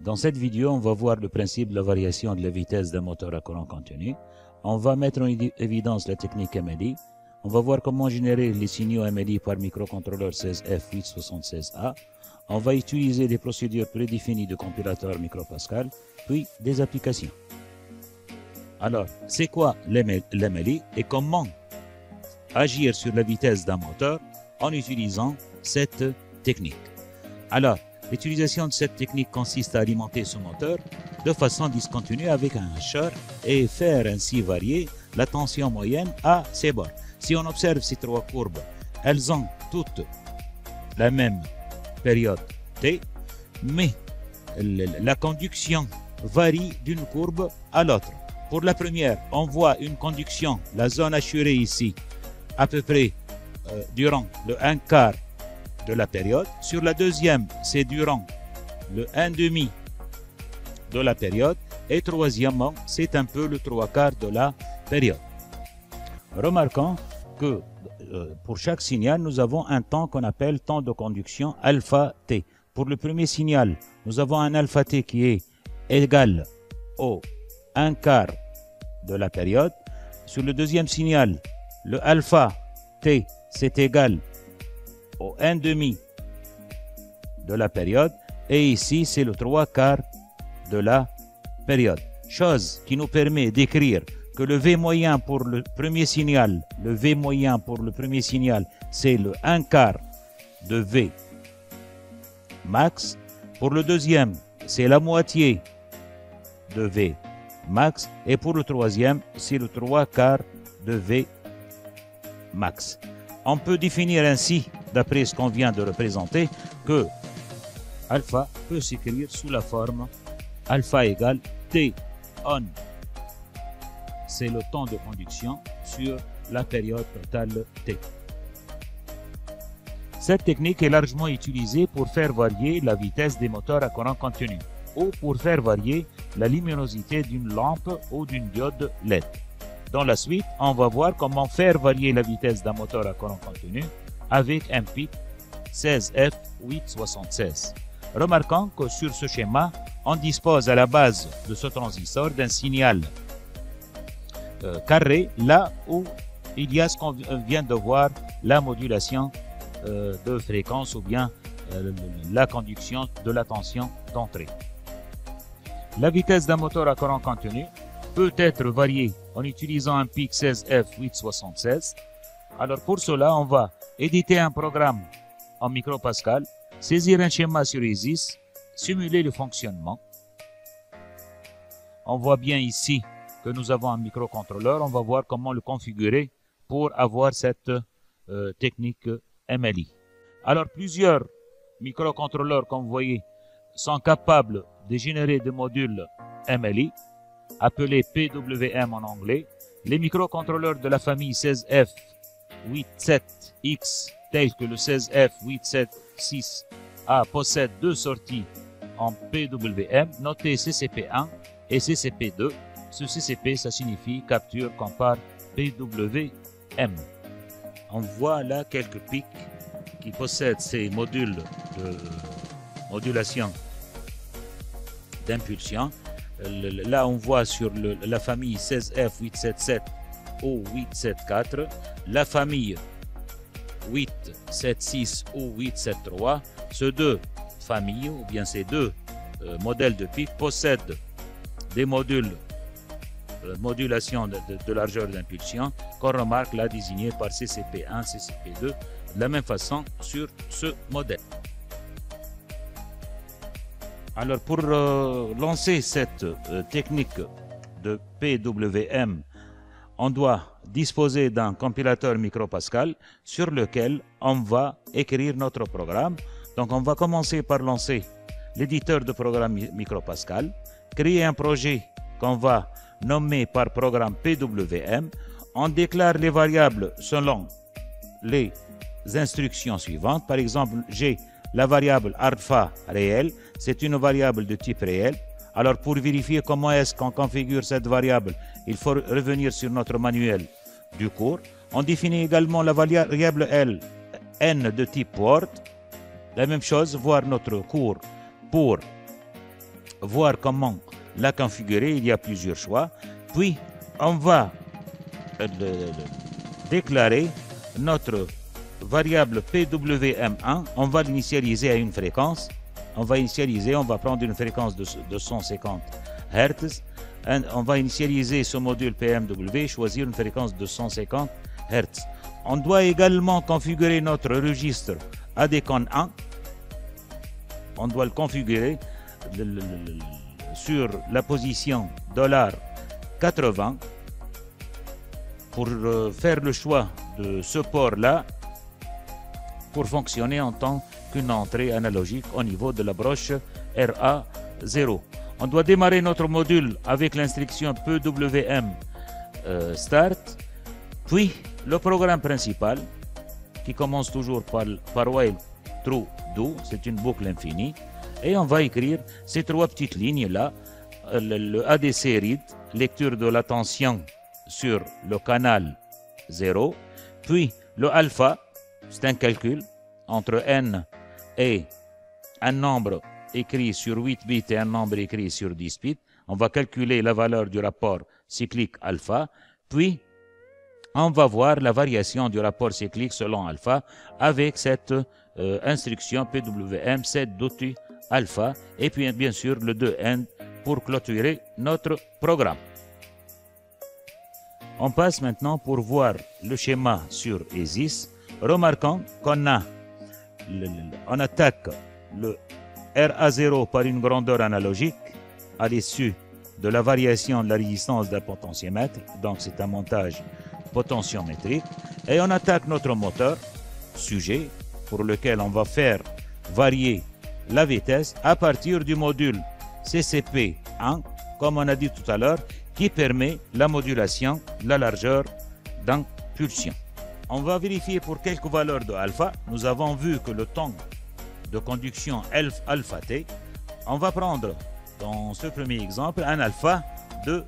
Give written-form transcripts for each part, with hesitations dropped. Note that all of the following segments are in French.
Dans cette vidéo, on va voir le principe de la variation de la vitesse d'un moteur à courant continu. On va mettre en évidence la technique MLI. On va voir comment générer les signaux MLI par microcontrôleur 16F876A. On va utiliser des procédures prédéfinies de compilateur MicroPascal, puis des applications. Alors, c'est quoi l'MLI et comment agir sur la vitesse d'un moteur en utilisant cette technique? Alors, l'utilisation de cette technique consiste à alimenter ce moteur de façon discontinue avec un hacheur et faire ainsi varier la tension moyenne à ses bords. Si on observe ces trois courbes, elles ont toutes la même période T, mais la conduction varie d'une courbe à l'autre. Pour la première, on voit une conduction, la zone assurée ici, à peu près durant le 1/4 de la période. Sur la deuxième, c'est durant le 1/2 de la période. Et troisièmement, c'est un peu le 3/4 de la période. Remarquons que pour chaque signal, nous avons un temps qu'on appelle temps de conduction alpha t. Pour le premier signal, nous avons un alpha t qui est égal au 1/4 de la période. Sur le deuxième signal, le alpha t, c'est égal au 1/2 de la période. Et ici, c'est le 3/4 de la période. Chose qui nous permet d'écrire que le V moyen pour le premier signal, c'est le 1/4 de V max. Pour le deuxième, c'est la moitié de V max. Et pour le troisième, c'est le 3/4 de V max. On peut définir ainsi, d'après ce qu'on vient de représenter, que alpha peut s'écrire sous la forme alpha égale T on. C'est le temps de conduction sur la période totale T. Cette technique est largement utilisée pour faire varier la vitesse des moteurs à courant continu ou pour faire varier la luminosité d'une lampe ou d'une diode LED. Dans la suite, on va voir comment faire varier la vitesse d'un moteur à courant continu avec un PIC 16F876. Remarquons que sur ce schéma, on dispose à la base de ce transistor d'un signal carré, là où il y a ce qu'on vient de voir, la modulation de fréquence ou bien la conduction de la tension d'entrée. La vitesse d'un moteur à courant continu peut être variée en utilisant un PIC 16F876. Alors pour cela, on va éditer un programme en MicroPascal, saisir un schéma sur ISIS, simuler le fonctionnement. On voit bien ici que nous avons un microcontrôleur. On va voir comment le configurer pour avoir cette technique MLI. Alors plusieurs microcontrôleurs, comme vous voyez, sont capables de générer des modules MLI, appelés PWM en anglais. Les microcontrôleurs de la famille 16F87X, tels que le 16F876A, possèdent deux sorties en PWM, notées CCP1 et CCP2. Ce CCP, ça signifie capture compare PWM. On voit là quelques pics qui possèdent ces modules de modulation d'impulsion. Là, on voit sur la famille 16F877 ou 874, la famille 876 ou 873. Ces deux familles, ou bien ces deux modèles de pics, possèdent des modules modulation de largeur d'impulsion qu'on remarque là désigné par CCP1, CCP2, de la même façon sur ce modèle. Alors pour lancer cette technique de PWM, on doit disposer d'un compilateur MicroPascal sur lequel on va écrire notre programme. Donc on va commencer par lancer l'éditeur de programme MicroPascal, créer un projet qu'on va nommer par programme PWM. On déclare les variables selon les instructions suivantes. Par exemple, j'ai la variable alpha réelle, c'est une variable de type réel. Alors pour vérifier comment est-ce qu'on configure cette variable, il faut revenir sur notre manuel du cours. On définit également la variable n de type port. La même chose, voir notre cours pour voir comment la configurer. Il y a plusieurs choix. Puis, on va déclarer notre variable PWM1. On va l'initialiser à une fréquence. On va prendre une fréquence de 250 Hz. On va initialiser ce module PMW, choisir une fréquence de 150 Hz. On doit également configurer notre registre ADCON 1. On doit le configurer sur la position $80 pour faire le choix de ce port-là pour fonctionner en tant qu'une entrée analogique au niveau de la broche RA0. On doit démarrer notre module avec l'instruction PWM start, puis le programme principal qui commence toujours par while true do, c'est une boucle infinie, et on va écrire ces trois petites lignes là, le ADC read, lecture de la tension sur le canal 0, puis le alpha, c'est un calcul entre n et un nombre écrit sur 8 bits et un nombre écrit sur 10 bits. On va calculer la valeur du rapport cyclique alpha, puis on va voir la variation du rapport cyclique selon alpha avec cette instruction PWM set.do alpha, et puis bien sûr le 2end pour clôturer notre programme. On passe maintenant pour voir le schéma sur ESIS. Remarquons qu'on on attaque le RA0 par une grandeur analogique à l'issue de la variation de la résistance d'un potentiomètre, donc c'est un montage potentiométrique, et on attaque notre moteur sujet pour lequel on va faire varier la vitesse à partir du module CCP1, comme on a dit tout à l'heure, qui permet la modulation de la largeur d'impulsion. On va vérifier pour quelques valeurs de alpha. Nous avons vu que le temps de conduction alpha t, on va prendre dans ce premier exemple un alpha de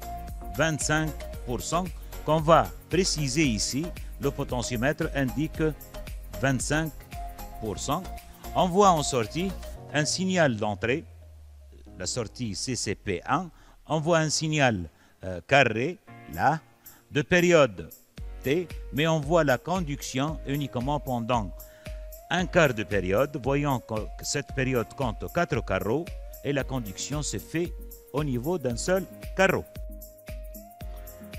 25% qu'on va préciser ici. Le potentiomètre indique 25%. On voit en sortie un signal d'entrée, la sortie CCP1. On voit un signal carré là de période t, mais on voit la conduction uniquement pendant un quart de période. Voyons que cette période compte 4 carreaux et la conduction se fait au niveau d'un seul carreau.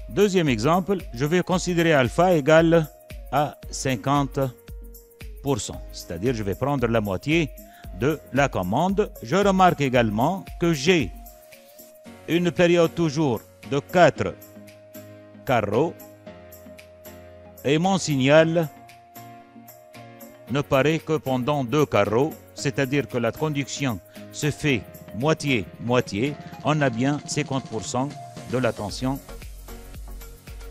Deuxième exemple, je vais considérer alpha égal à 50%, c'est-à-dire je vais prendre la moitié de la commande. Je remarque également que j'ai une période toujours de 4 carreaux et mon signal ne paraît que pendant 2 carreaux, c'est-à-dire que la conduction se fait moitié-moitié. On a bien 50% de la tension.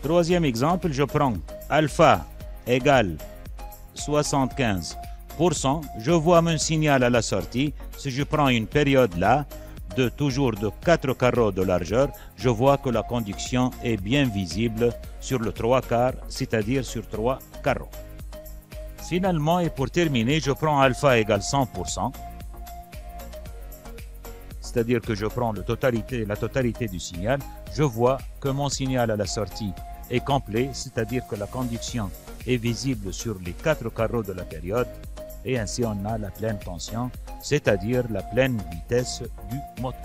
Troisième exemple, je prends alpha égale 75%. Je vois mon signal à la sortie. Si je prends une période là, toujours de 4 carreaux de largeur, je vois que la conduction est bien visible sur le 3/4, c'est-à-dire sur 3 carreaux. Finalement, et pour terminer, je prends alpha égale 100%, c'est-à-dire que je prends la totalité du signal. Je vois que mon signal à la sortie est complet, c'est-à-dire que la conduction est visible sur les 4 carreaux de la période, et ainsi on a la pleine tension, c'est-à-dire la pleine vitesse du moteur.